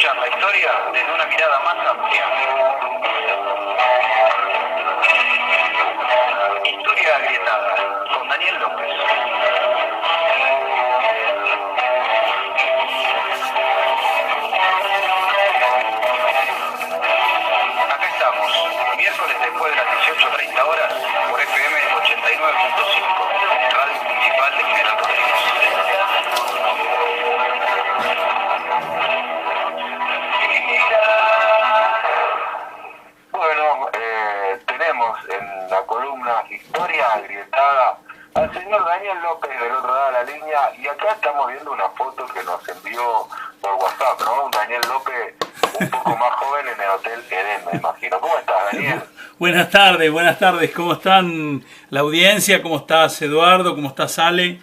escuchan la historia desde una mirada más amplia. Historia agrietada, con Daniel López. Acá estamos, miércoles después de las 18:30 horas, por FM 89.5, Radio Municipal de General Rodríguez. Bueno, tenemos en la columna Historia Agrietada al señor Daniel López del otro lado de la línea, y acá estamos viendo una foto que nos envió por WhatsApp, ¿no? Un Daniel López un poco más joven en el Hotel Edén, me imagino. ¿Cómo estás, Daniel? Buenas tardes, ¿cómo están la audiencia? ¿Cómo estás, Eduardo? ¿Cómo estás, Ale?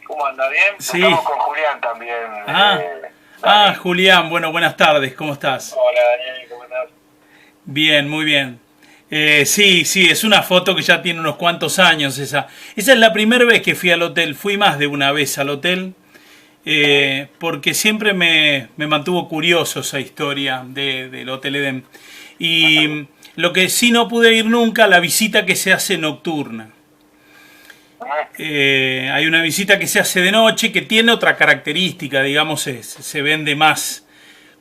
¿Cómo anda? ¿Bien? Sí. Estamos con Julián también. Julián, bueno, buenas tardes, ¿cómo estás? Hola, Daniel, ¿cómo estás? Bien, muy bien. Sí, es una foto que ya tiene unos cuantos años esa. Esa es la primera vez que fui al hotel, fui más de una vez al hotel, porque siempre me mantuvo curioso esa historia del Hotel Edén. Y lo que sí no pude ir nunca, la visita que se hace nocturna. Hay una visita que se hace de noche que tiene otra característica, digamos, se vende más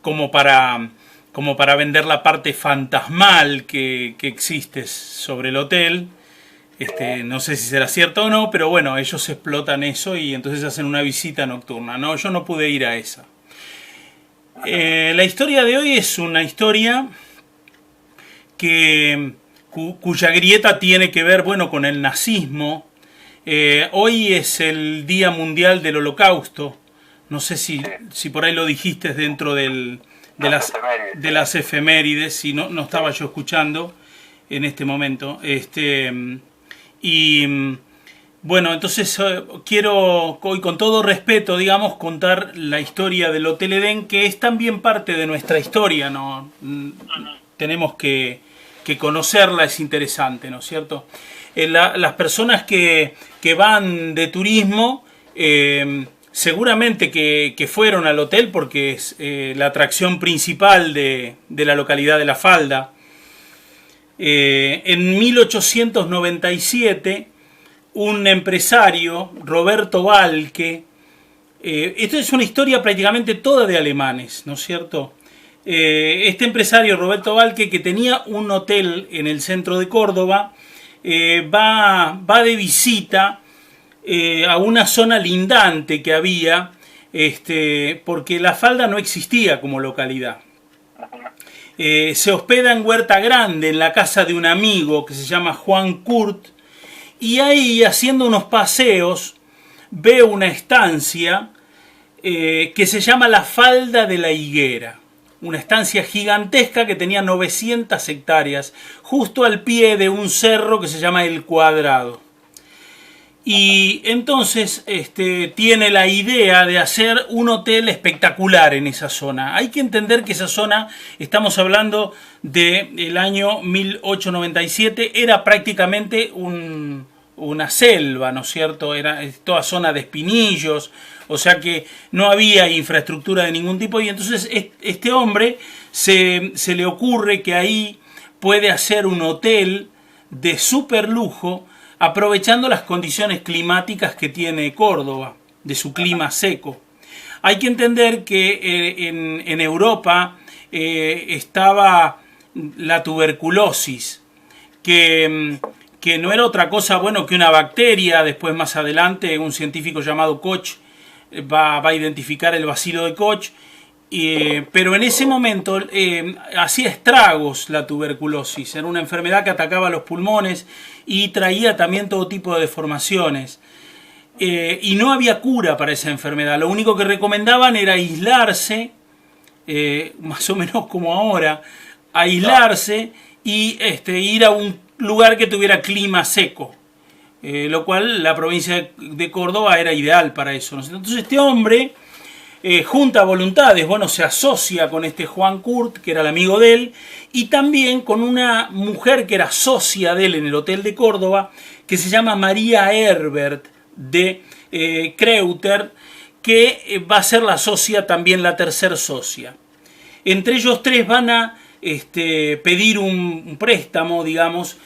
como para vender la parte fantasmal que existe sobre el hotel. No sé si será cierto o no, pero bueno, ellos explotan eso y entonces hacen una visita nocturna. No, yo no pude ir a esa. La historia de hoy es una historia cuya grieta tiene que ver, bueno, con el nazismo. Hoy es el Día Mundial del Holocausto. No sé si por ahí lo dijiste dentro de las efemérides, si no estaba yo escuchando en este momento. Y bueno, entonces quiero hoy con todo respeto, digamos, contar la historia del Hotel Edén, que es también parte de nuestra historia, ¿no? Tenemos que conocerla, es interesante, ¿no es cierto? Las personas que van de turismo seguramente que fueron al hotel porque es la atracción principal de la localidad de La Falda. En 1897 un empresario, Roberto Balke, esto es una historia prácticamente toda de alemanes, ¿no es cierto? Este empresario, Roberto Balke, que tenía un hotel en el centro de Córdoba, va de visita a una zona lindante que había, porque La Falda no existía como localidad. Se hospeda en Huerta Grande, en la casa de un amigo que se llama Juan Kurt, y ahí, haciendo unos paseos, ve una estancia que se llama La Falda de la Higuera. Una estancia gigantesca que tenía 900 hectáreas, justo al pie de un cerro que se llama El Cuadrado. Y entonces tiene la idea de hacer un hotel espectacular en esa zona. Hay que entender que esa zona, estamos hablando del año 1897, era prácticamente una selva, ¿no es cierto? Era toda zona de espinillos, o sea que no había infraestructura de ningún tipo. Y entonces este hombre se le ocurre que ahí puede hacer un hotel de super lujo, aprovechando las condiciones climáticas que tiene Córdoba, de su clima seco. Hay que entender que en Europa estaba la tuberculosis, que no era otra cosa, bueno, que una bacteria. Después, más adelante, un científico llamado Koch va a identificar el bacilo de Koch, pero en ese momento hacía estragos la tuberculosis. Era una enfermedad que atacaba los pulmones y traía también todo tipo de deformaciones. Y no había cura para esa enfermedad. Lo único que recomendaban era aislarse, más o menos como ahora, aislarse y ir a un lugar que tuviera clima seco. Lo cual la provincia de Córdoba era ideal para eso, ¿no? Entonces este hombre junta voluntades, bueno, se asocia con este Juan Kurt, que era el amigo de él, y también con una mujer que era socia de él en el Hotel de Córdoba, que se llama María Herbert de Kreuter, que va a ser la socia, también la tercer socia. Entre ellos tres van a pedir un préstamo, digamos,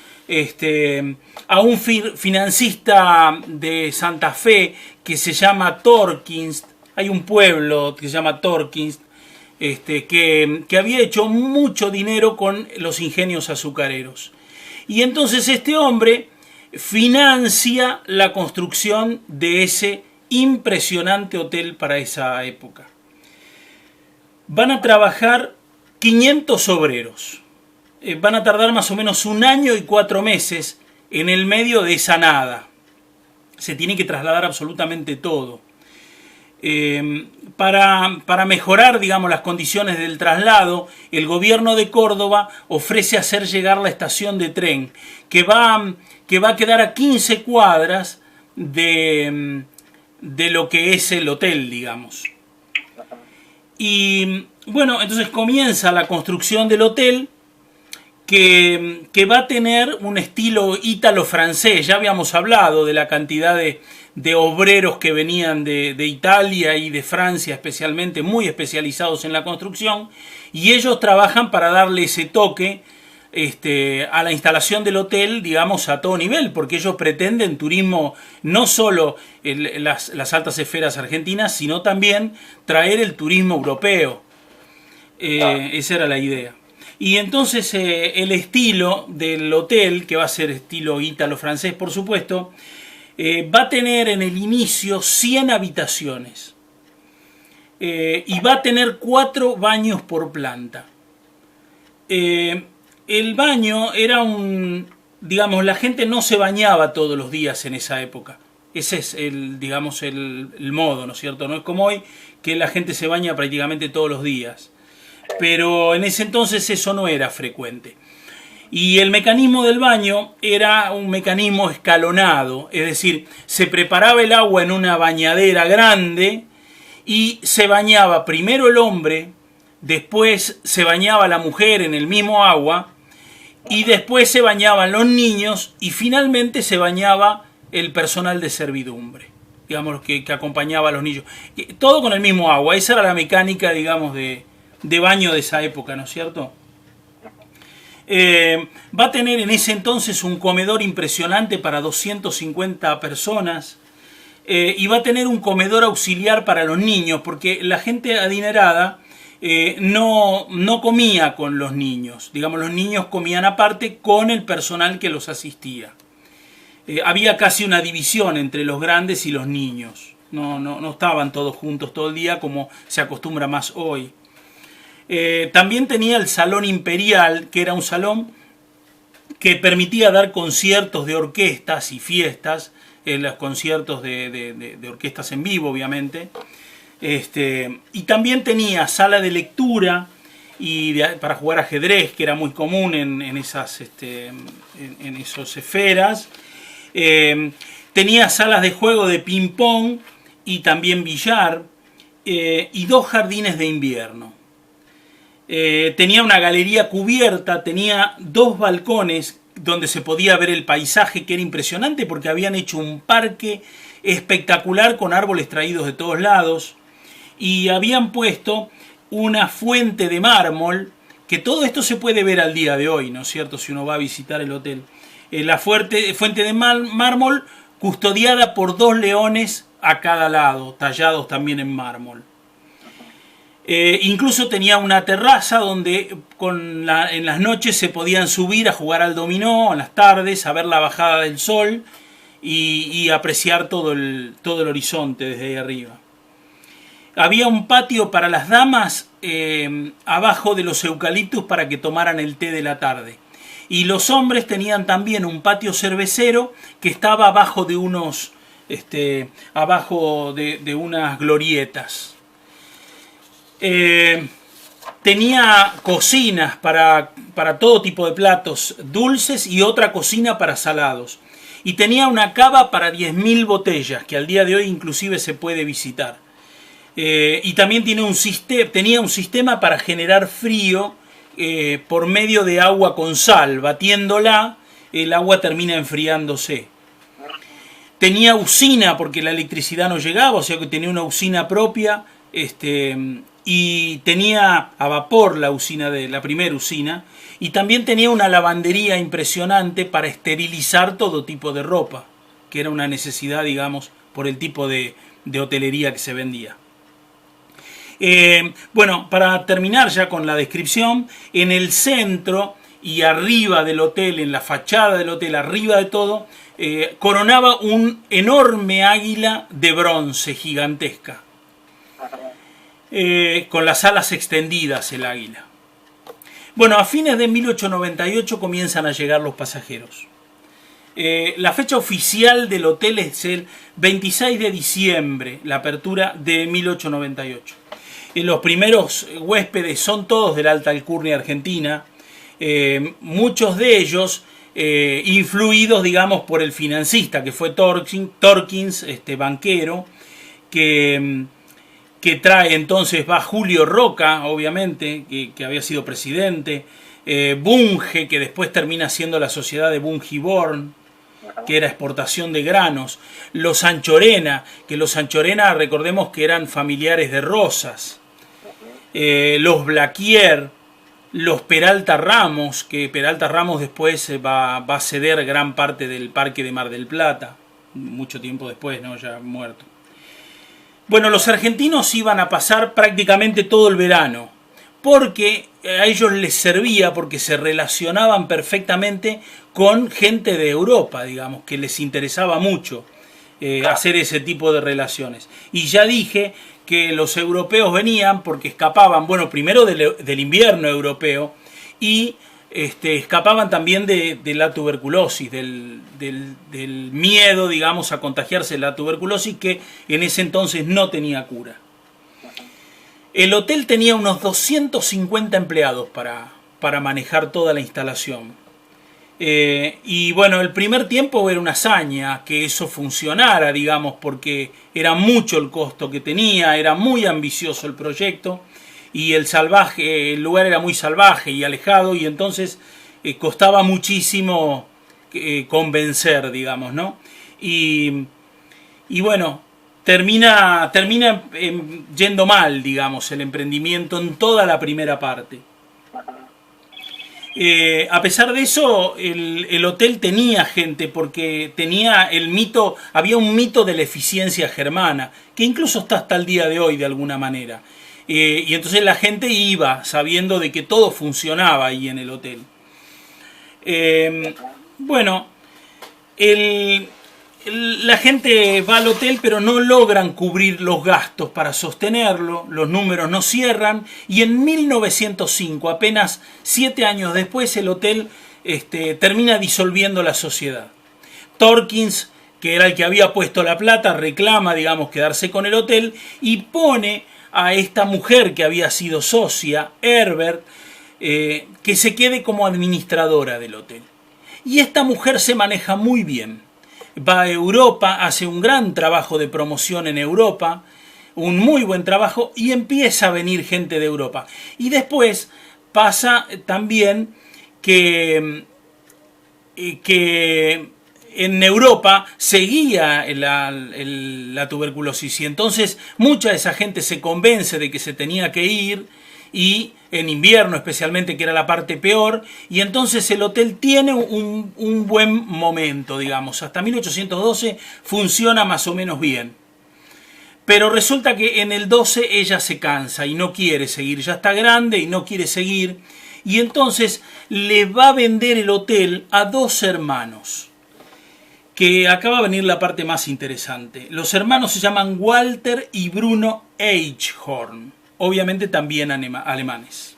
a un financista de Santa Fe que se llama Torkins. Hay un pueblo que se llama Torkins, que había hecho mucho dinero con los ingenios azucareros. Y entonces este hombre financia la construcción de ese impresionante hotel para esa época. Van a trabajar 500 obreros. Van a tardar más o menos 1 año y 4 meses en el medio de esa nada. Se tiene que trasladar absolutamente todo. Para mejorar, digamos, las condiciones del traslado, el gobierno de Córdoba ofrece hacer llegar la estación de tren, que va a quedar a 15 cuadras de lo que es el hotel, digamos. Y bueno, entonces comienza la construcción del hotel, que va a tener un estilo ítalo-francés. Ya habíamos hablado de la cantidad de obreros que venían de Italia y de Francia, especialmente, muy especializados en la construcción, y ellos trabajan para darle ese toque a la instalación del hotel, digamos, a todo nivel, porque ellos pretenden turismo, no solo las altas esferas argentinas, sino también traer el turismo europeo. Esa era la idea. Y entonces el estilo del hotel, que va a ser estilo ítalo-francés, por supuesto, va a tener en el inicio 100 habitaciones. Y va a tener 4 baños por planta. El baño era digamos, la gente no se bañaba todos los días en esa época. Ese es digamos, el modo, ¿no es cierto? No es como hoy, que la gente se baña prácticamente todos los días. Pero en ese entonces eso no era frecuente. Y el mecanismo del baño era un mecanismo escalonado, es decir, se preparaba el agua en una bañadera grande y se bañaba primero el hombre, después se bañaba la mujer en el mismo agua, y después se bañaban los niños, y finalmente se bañaba el personal de servidumbre, digamos, que acompañaba a los niños. Todo con el mismo agua. Esa era la mecánica, digamos, de baño de esa época, ¿no es cierto? Va a tener en ese entonces un comedor impresionante para 250 personas, y va a tener un comedor auxiliar para los niños, porque la gente adinerada no comía con los niños. Digamos, los niños comían aparte con el personal que los asistía. Había casi una división entre los grandes y los niños. No estaban todos juntos todo el día como se acostumbra más hoy. También tenía el Salón Imperial, que era un salón que permitía dar conciertos de orquestas y fiestas, los conciertos de orquestas en vivo, obviamente. Y también tenía sala de lectura para jugar ajedrez, que era muy común en esas esferas. Tenía salas de juego de ping-pong y también billar, y 2 jardines de invierno. Tenía una galería cubierta, tenía 2 balcones donde se podía ver el paisaje, que era impresionante porque habían hecho un parque espectacular con árboles traídos de todos lados, y habían puesto una fuente de mármol, que todo esto se puede ver al día de hoy, ¿no es cierto?, si uno va a visitar el hotel. La fuente de mármol custodiada por 2 leones a cada lado, tallados también en mármol. Incluso tenía una terraza donde en las noches se podían subir a jugar al dominó, en las tardes, a ver la bajada del sol y apreciar todo el horizonte desde ahí arriba. Había un patio para las damas abajo de los eucaliptus para que tomaran el té de la tarde. Y los hombres tenían también un patio cervecero que estaba abajo de unas glorietas. Tenía cocinas para todo tipo de platos dulces y otra cocina para salados. Y tenía una cava para 10.000 botellas, que al día de hoy inclusive se puede visitar. Y también tenía un sistema para generar frío por medio de agua con sal. Batiéndola, el agua termina enfriándose. Tenía usina porque la electricidad no llegaba, o sea que tenía una usina propia y tenía a vapor la primera usina, y también tenía una lavandería impresionante para esterilizar todo tipo de ropa, que era una necesidad, digamos, por el tipo de hotelería que se vendía. Bueno, para terminar ya con la descripción, en el centro y arriba del hotel, en la fachada del hotel, arriba de todo, coronaba un enorme águila de bronce gigantesca, con las alas extendidas el águila. Bueno, a fines de 1898 comienzan a llegar los pasajeros. La fecha oficial del hotel es el 26 de diciembre, la apertura de 1898. Los primeros huéspedes son todos de la alta alcurnia argentina, muchos de ellos influidos, digamos, por el financista que fue Torkins, banquero, que trae entonces, va Julio Roca, obviamente, que había sido presidente, Bunge, que después termina siendo la sociedad de Bunge-Born, que era exportación de granos, los Anchorena, que los Anchorena, recordemos que eran familiares de Rosas, los Blaquier, los Peralta Ramos, que Peralta Ramos después va a ceder gran parte del parque de Mar del Plata, mucho tiempo después, ¿no? Ya muerto. Bueno, los argentinos iban a pasar prácticamente todo el verano, porque a ellos les servía, porque se relacionaban perfectamente con gente de Europa, digamos, que les interesaba mucho hacer ese tipo de relaciones. Y ya dije que los europeos venían porque escapaban, bueno, primero del invierno europeo, y escapaban también de la tuberculosis, del miedo, digamos, a contagiarse la tuberculosis, que en ese entonces no tenía cura. El hotel tenía unos 250 empleados para manejar toda la instalación. Y bueno, el primer tiempo era una hazaña que eso funcionara, digamos, porque era mucho el costo que tenía, era muy ambicioso el proyecto, y el lugar era muy salvaje y alejado, y entonces costaba muchísimo convencer, digamos, ¿no? Y bueno, termina yendo mal, digamos, el emprendimiento en toda la primera parte. A pesar de eso, el hotel tenía gente, porque había un mito de la eficiencia germana, que incluso está hasta el día de hoy de alguna manera. Y entonces la gente iba sabiendo de que todo funcionaba ahí en el hotel. Bueno, la gente va al hotel, pero no logran cubrir los gastos para sostenerlo, los números no cierran, y en 1905, apenas 7 años después, el hotel termina disolviendo la sociedad. Torkins, que era el que había puesto la plata, reclama, digamos, quedarse con el hotel, y pone a esta mujer que había sido socia, Herbert, que se quede como administradora del hotel. Y esta mujer se maneja muy bien. Va a Europa, hace un gran trabajo de promoción en Europa, un muy buen trabajo, y empieza a venir gente de Europa. Y después pasa también que en Europa seguía la tuberculosis, y entonces mucha de esa gente se convence de que se tenía que ir, y en invierno especialmente, que era la parte peor, y entonces el hotel tiene un buen momento, digamos. Hasta 1812 funciona más o menos bien. Pero resulta que en el 12 ella se cansa y no quiere seguir, ya está grande y no quiere seguir, y entonces le va a vender el hotel a 2 hermanos. Que acá va a venir la parte más interesante. Los hermanos se llaman Walter y Bruno Eichhorn, obviamente también alemanes.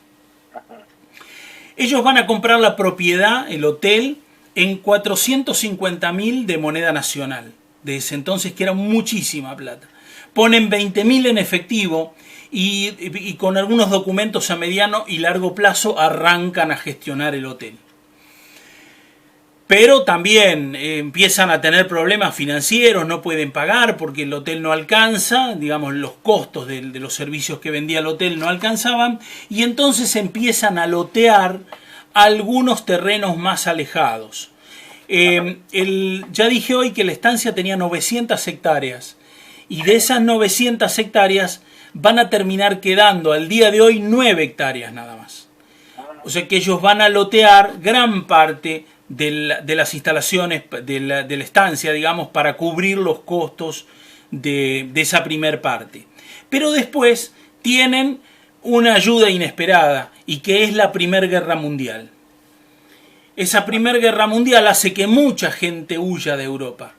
Ellos van a comprar la propiedad, el hotel, en 450.000 de moneda nacional, de ese entonces, que era muchísima plata. Ponen 20.000 en efectivo y con algunos documentos a mediano y largo plazo arrancan a gestionar el hotel. Pero también empiezan a tener problemas financieros, no pueden pagar porque el hotel no alcanza, digamos, los costos de los servicios que vendía el hotel no alcanzaban, y entonces empiezan a lotear algunos terrenos más alejados. Ya dije hoy que la estancia tenía 900 hectáreas, y de esas 900 hectáreas van a terminar quedando al día de hoy 9 hectáreas nada más. O sea que ellos van a lotear gran parte de las instalaciones, de la estancia, digamos, para cubrir los costos de esa primer parte. Pero después tienen una ayuda inesperada, y que es la Primera Guerra Mundial. Esa Primera Guerra Mundial hace que mucha gente huya de Europa.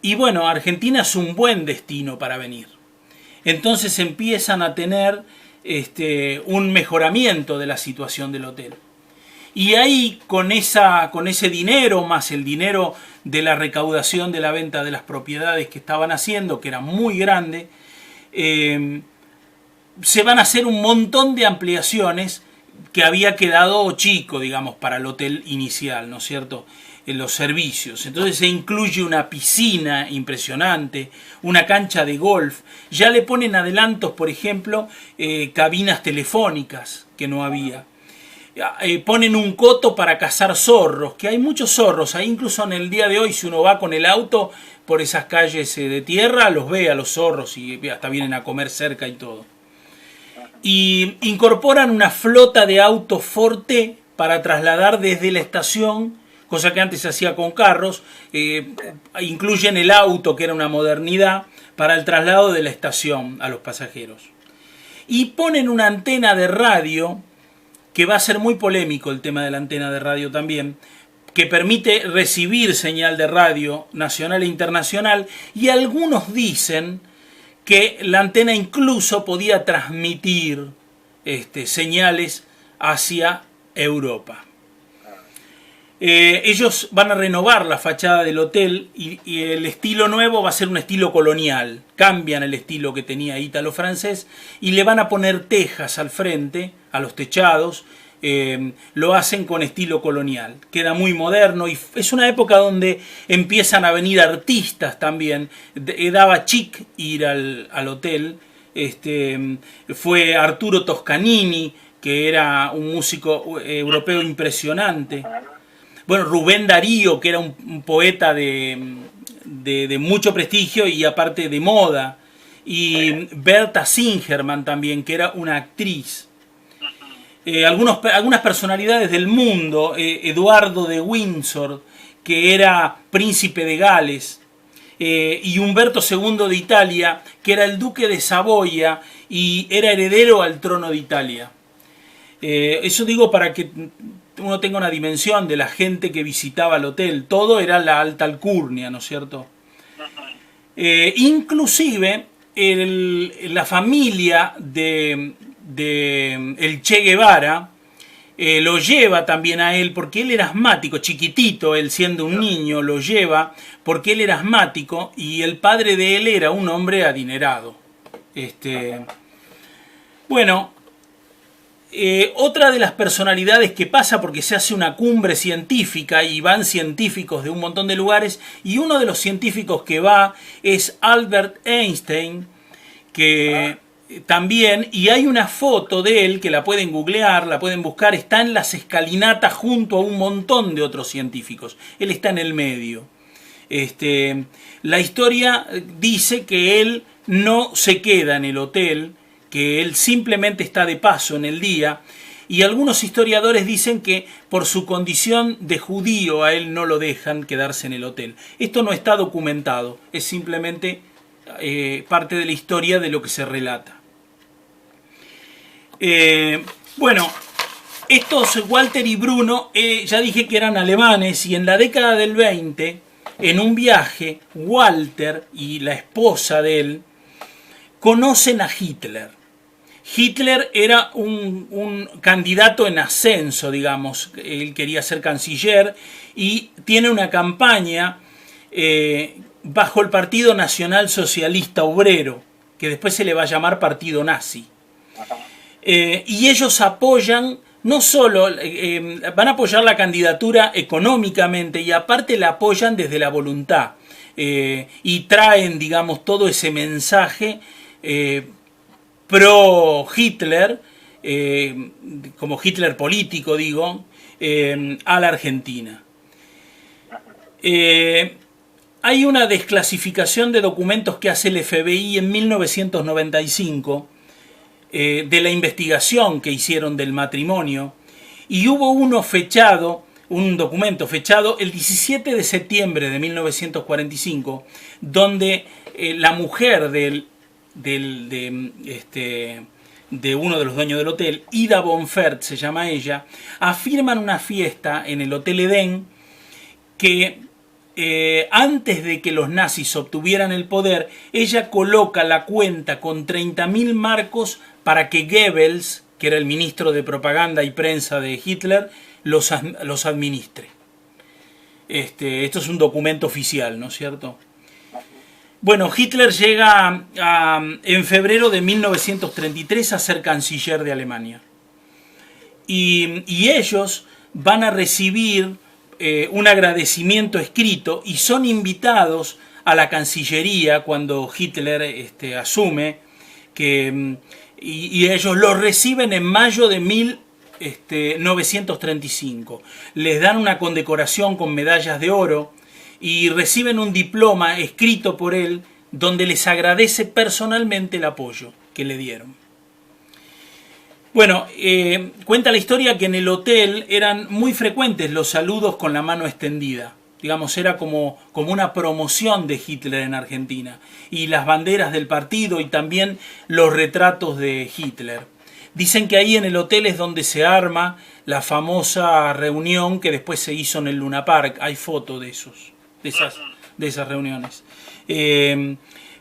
Y bueno, Argentina es un buen destino para venir. Entonces empiezan a tener un mejoramiento de la situación del hotel. Y ahí, con ese dinero, más el dinero de la recaudación de la venta de las propiedades que estaban haciendo, que era muy grande, se van a hacer un montón de ampliaciones que había quedado chico, digamos, para el hotel inicial, ¿no es cierto?, en los servicios. Entonces se incluye una piscina impresionante, una cancha de golf, ya le ponen adelantos, por ejemplo, cabinas telefónicas que no había. Ponen un coto para cazar zorros, que hay muchos zorros, ahí incluso en el día de hoy, si uno va con el auto por esas calles de tierra, los ve a los zorros y hasta vienen a comer cerca y todo. Y incorporan una flota de autos Forte para trasladar desde la estación, cosa que antes se hacía con carros, incluyen el auto, que era una modernidad, para el traslado de la estación a los pasajeros. Y ponen una antena de radio, que va a ser muy polémico el tema de la antena de radio también, que permite recibir señal de radio nacional e internacional, y algunos dicen que la antena incluso podía transmitir señales hacia Europa. Ellos van a renovar la fachada del hotel y el estilo nuevo va a ser un estilo colonial. Cambian el estilo que tenía ítalo-francés y le van a poner tejas al frente, a los techados. Lo hacen con estilo colonial. Queda muy moderno y es una época donde empiezan a venir artistas también. Daba chic ir al hotel. Fue Arturo Toscanini, que era un músico europeo impresionante. Bueno, Rubén Darío, que era un poeta de mucho prestigio y aparte de moda. Y Berta Singerman también, que era una actriz. Algunas personalidades del mundo, Eduardo de Windsor, que era príncipe de Gales, y Humberto II de Italia, que era el duque de Saboya y era heredero al trono de Italia. Eso digo para que uno tenga una dimensión de la gente que visitaba el hotel. Todo era la alta alcurnia, ¿no es cierto? Inclusive la familia de el Che Guevara lo lleva también a él porque él era asmático, chiquitito, él siendo un niño, lo lleva porque él era asmático y el padre de él era un hombre adinerado. Bueno, otra de las personalidades que pasa, porque se hace una cumbre científica y van científicos de un montón de lugares, y uno de los científicos que va es Albert Einstein, que también, y hay una foto de él que la pueden googlear, la pueden buscar, está en las escalinatas junto a un montón de otros científicos. Él está en el medio. La historia dice que él no se queda en el hotel, que él simplemente está de paso en el día, y algunos historiadores dicen que por su condición de judío a él no lo dejan quedarse en el hotel. Esto no está documentado, es simplemente parte de la historia de lo que se relata. Bueno, estos Walter y Bruno, ya dije que eran alemanes, y en la década del 20, en un viaje, Walter y la esposa de él conocen a Hitler. Hitler era un candidato en ascenso, digamos. Él quería ser canciller y tiene una campaña bajo el Partido Nacional Socialista Obrero, que después se le va a llamar Partido Nazi. Y ellos apoyan, no solo van a apoyar la candidatura económicamente, y aparte la apoyan desde la voluntad. Y traen, digamos, todo ese mensaje pro Hitler, como Hitler político, digo, a la Argentina. Hay una desclasificación de documentos que hace el FBI en 1995, de la investigación que hicieron del matrimonio, y hubo uno fechado, un documento fechado el 17 de septiembre de 1945, donde la mujer de uno de los dueños del hotel, Ida Bonfert se llama ella, afirma en una fiesta en el Hotel Edén que antes de que los nazis obtuvieran el poder, ella coloca la cuenta con 30.000 marcos para que Goebbels, que era el ministro de propaganda y prensa de Hitler, los administre. Esto es un documento oficial, ¿no es cierto? Bueno, Hitler llega en febrero de 1933 a ser canciller de Alemania. Y ellos van a recibir un agradecimiento escrito y son invitados a la Cancillería cuando Hitler asume, y ellos lo reciben en mayo de 1935. Les dan una condecoración con medallas de oro y reciben un diploma escrito por él donde les agradece personalmente el apoyo que le dieron. Bueno, cuenta la historia que en el hotel eran muy frecuentes los saludos con la mano extendida. Digamos, era como una promoción de Hitler en Argentina. Y las banderas del partido y también los retratos de Hitler. Dicen que ahí en el hotel es donde se arma la famosa reunión que después se hizo en el Luna Park. Hay fotos de esas reuniones.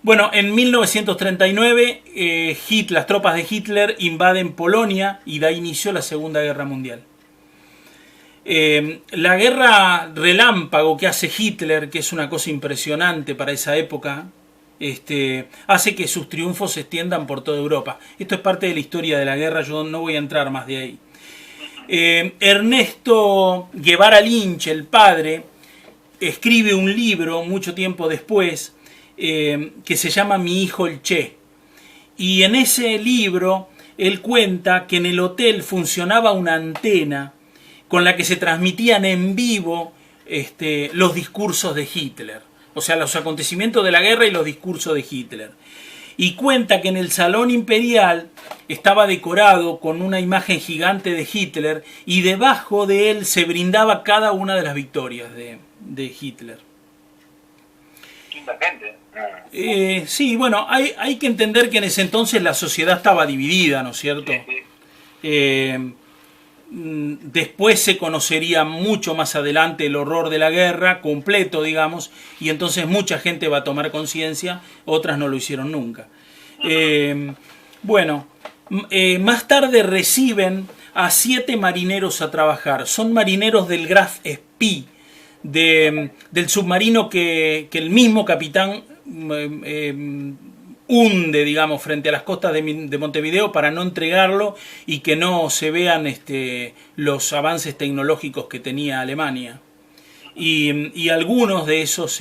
Bueno, en 1939 las tropas de Hitler invaden Polonia y da inicio a la Segunda Guerra Mundial. La guerra relámpago que hace Hitler, que es una cosa impresionante para esa época, hace que sus triunfos se extiendan por toda Europa. Esto es parte de la historia de la guerra, yo no voy a entrar más de ahí. Ernesto Guevara Lynch, el padre, escribe un libro mucho tiempo después que se llama Mi hijo el Che. Y en ese libro él cuenta que en el hotel funcionaba una antena con la que se transmitían en vivo los discursos de Hitler. O sea, los acontecimientos de la guerra y los discursos de Hitler. Y cuenta que en el Salón Imperial estaba decorado con una imagen gigante de Hitler y debajo de él se brindaba cada una de las victorias de Hitler. Linda gente. Sí, bueno, hay que entender que en ese entonces la sociedad estaba dividida, ¿no es cierto? Sí. Después se conocería mucho más adelante el horror de la guerra, completo, digamos, y entonces mucha gente va a tomar conciencia, otras no lo hicieron nunca. Bueno, más tarde reciben a 7 marineros a trabajar. Son marineros del Graf Spee, del submarino que el mismo capitán hunde, digamos, frente a las costas de Montevideo para no entregarlo y que no se vean los avances tecnológicos que tenía Alemania. Y algunos de esos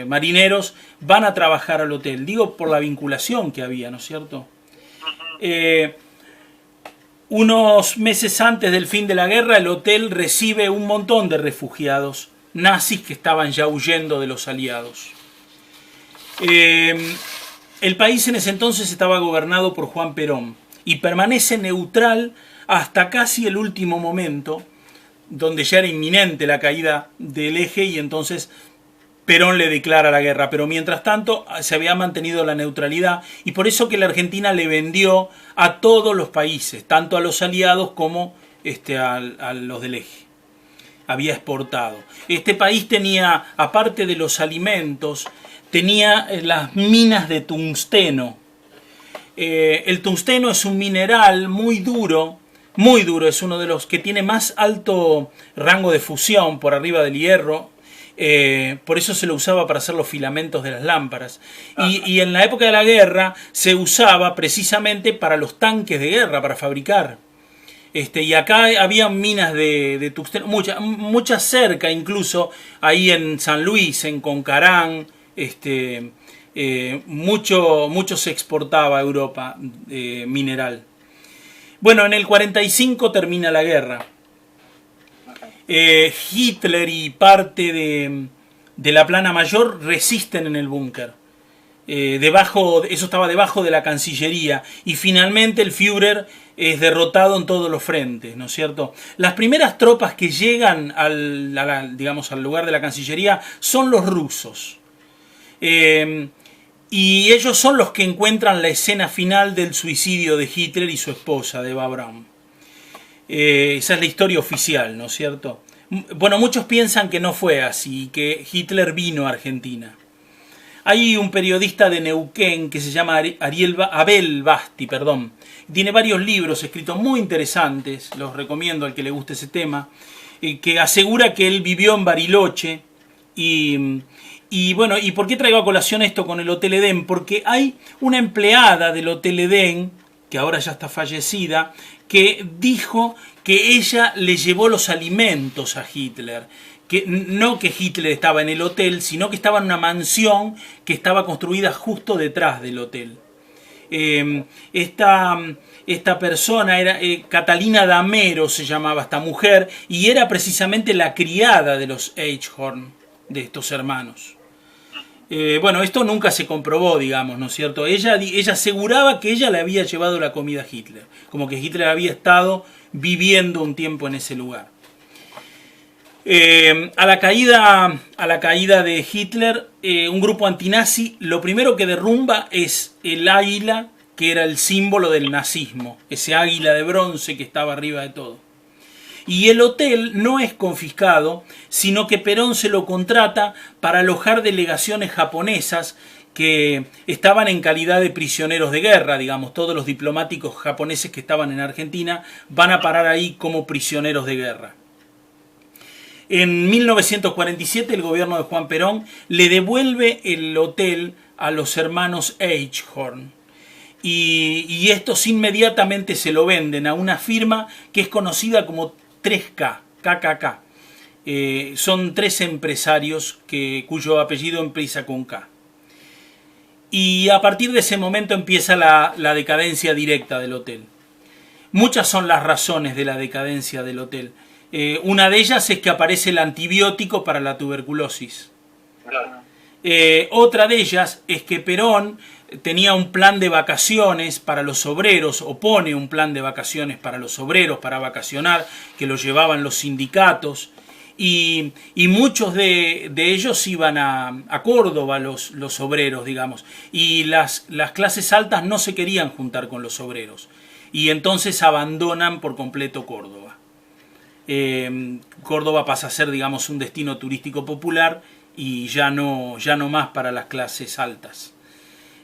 marineros van a trabajar al hotel. Digo, por la vinculación que había, ¿no es cierto? Unos meses antes del fin de la guerra, el hotel recibe un montón de refugiados nazis que estaban ya huyendo de los aliados. El país en ese entonces estaba gobernado por Juan Perón y permanece neutral hasta casi el último momento, donde ya era inminente la caída del eje y entonces Perón le declara la guerra. Pero mientras tanto se había mantenido la neutralidad y por eso que la Argentina le vendió a todos los países, tanto a los aliados como a los del eje. Había exportado. Este país tenía, aparte de los alimentos, tenía las minas de tungsteno. El tungsteno es un mineral muy duro, es uno de los que tiene más alto rango de fusión por arriba del hierro. Por eso se lo usaba para hacer los filamentos de las lámparas. Y en la época de la guerra se usaba precisamente para los tanques de guerra, para fabricar. Y acá había minas de tungsteno, muchas cerca, incluso ahí en San Luis, en Concarán. Mucho se exportaba a Europa mineral. Bueno, en el 45 termina la guerra. Hitler y parte de la plana mayor resisten en el búnker. eso estaba debajo de la Cancillería, y finalmente el Führer es derrotado en todos los frentes, ¿no es cierto? Las primeras tropas que llegan digamos, al lugar de la Cancillería son los rusos. Y ellos son los que encuentran la escena final del suicidio de Hitler y su esposa, de Eva Braun. Esa es la historia oficial, ¿no es cierto? Bueno, muchos piensan que no fue así, que Hitler vino a Argentina. Hay un periodista de Neuquén que se llama Abel Basti, perdón. Tiene varios libros escritos muy interesantes, los recomiendo al que le guste ese tema, que asegura que él vivió en Bariloche. Y bueno, ¿y por qué traigo a colación esto con el Hotel Edén? Porque hay una empleada del Hotel Edén, que ahora ya está fallecida, que dijo que ella le llevó los alimentos a Hitler. Que no que Hitler estaba en el hotel, sino que estaba en una mansión que estaba construida justo detrás del hotel. Esta persona era Catalina Damero, se llamaba esta mujer, y era precisamente la criada de los Eichhorn, de estos hermanos. Bueno, esto nunca se comprobó, digamos, ¿no es cierto? Ella aseguraba que ella le había llevado la comida a Hitler, como que Hitler había estado viviendo un tiempo en ese lugar. A la caída de Hitler, un grupo antinazi lo primero que derrumba es el águila, que era el símbolo del nazismo, ese águila de bronce que estaba arriba de todo. Y el hotel no es confiscado, sino que Perón se lo contrata para alojar delegaciones japonesas que estaban en calidad de prisioneros de guerra, digamos, todos los diplomáticos japoneses que estaban en Argentina van a parar ahí como prisioneros de guerra. En 1947 el gobierno de Juan Perón le devuelve el hotel a los hermanos Eichhorn. Y estos inmediatamente se lo venden a una firma que es conocida como 3K, KKK. Son tres empresarios cuyo apellido empieza con K. Y a partir de ese momento empieza la decadencia directa del hotel. Muchas son las razones de la decadencia del hotel. Una de ellas es que aparece el antibiótico para la tuberculosis. Otra de ellas es que Perón tenía un plan de vacaciones para los obreros, o pone un plan de vacaciones para los obreros, para vacacionar, que lo llevaban los sindicatos, y muchos de ellos iban a Córdoba, los obreros, digamos, y las clases altas no se querían juntar con los obreros, y entonces abandonan por completo Córdoba. Córdoba pasa a ser, digamos, un destino turístico popular y ya no más para las clases altas.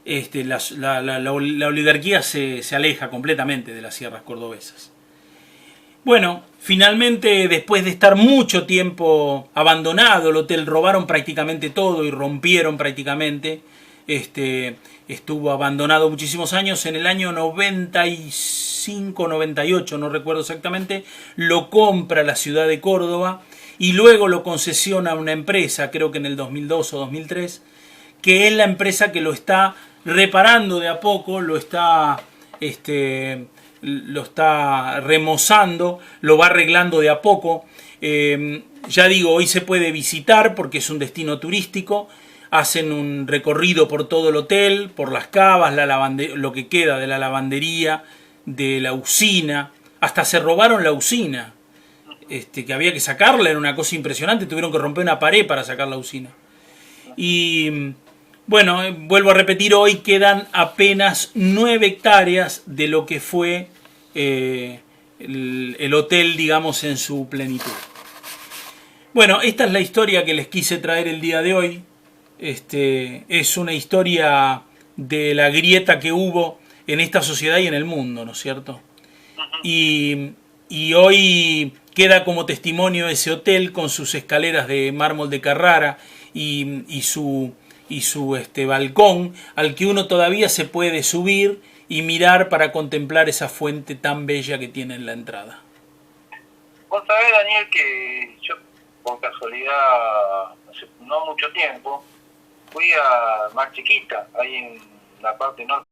La oligarquía se aleja completamente de las sierras cordobesas. Bueno, finalmente, después de estar mucho tiempo abandonado el hotel, robaron prácticamente todo y rompieron prácticamente. Estuvo abandonado muchísimos años. En el año 95, 98, no recuerdo exactamente, lo compra la ciudad de Córdoba y luego lo concesiona a una empresa, creo que en el 2002 o 2003, que es la empresa que lo está reparando de a poco, lo está remozando, lo va arreglando de a poco. Ya digo, hoy se puede visitar porque es un destino turístico. Hacen un recorrido por todo el hotel, por las cavas, lo que queda de la lavandería, de la usina. Hasta se robaron la usina, que había que sacarla, era una cosa impresionante. Tuvieron que romper una pared para sacar la usina. Y bueno, vuelvo a repetir, hoy quedan apenas 9 hectáreas de lo que fue el hotel, digamos, en su plenitud. Bueno, esta es la historia que les quise traer el día de hoy. Es una historia de la grieta que hubo en esta sociedad y en el mundo, ¿no es cierto? Y hoy queda como testimonio ese hotel con sus escaleras de mármol de Carrara y su balcón al que uno todavía se puede subir y mirar para contemplar esa fuente tan bella que tiene en la entrada. Vos sabés, Daniel, que yo por casualidad hace no mucho tiempo fui a Mar Chiquita, ahí en la parte norte